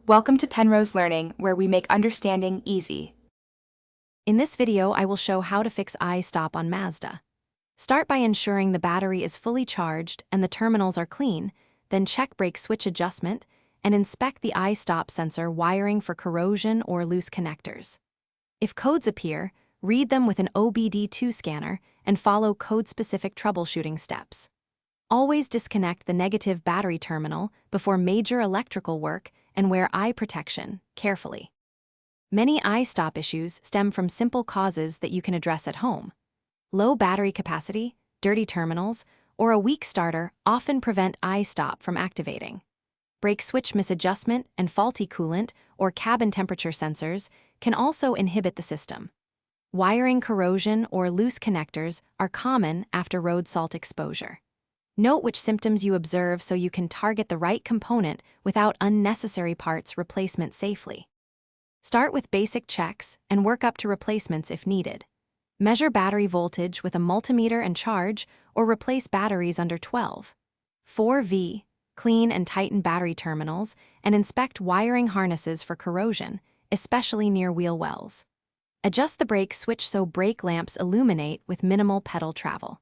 Welcome to Penrose Learning, where we make understanding easy. In this video, I will show how to fix Istop on Mazda. Start by ensuring the battery is fully charged and the terminals are clean, then check brake switch adjustment and inspect the Istop sensor wiring for corrosion or loose connectors. If codes appear, read them with an OBD2 scanner and follow code-specific troubleshooting steps. Always disconnect the negative battery terminal before major electrical work and wear eye protection carefully. Many Istop issues stem from simple causes that you can address at home. Low battery capacity, dirty terminals, or a weak starter often prevent Istop from activating. Brake switch misadjustment and faulty coolant or cabin temperature sensors can also inhibit the system. Wiring corrosion or loose connectors are common after road salt exposure. Note which symptoms you observe so you can target the right component without unnecessary parts replacement safely. Start with basic checks and work up to replacements if needed. Measure battery voltage with a multimeter and charge, or replace batteries under 12. 4V, clean and tighten battery terminals, and inspect wiring harnesses for corrosion, especially near wheel wells. Adjust the brake switch so brake lamps illuminate with minimal pedal travel.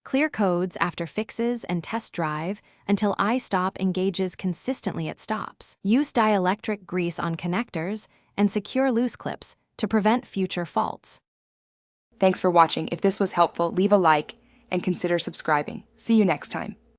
Clear codes after fixes and test drive until Istop engages consistently at stops. Use dielectric grease on connectors and secure loose clips to prevent future faults. Thanks for watching. If this was helpful, leave a like and consider subscribing. See you next time.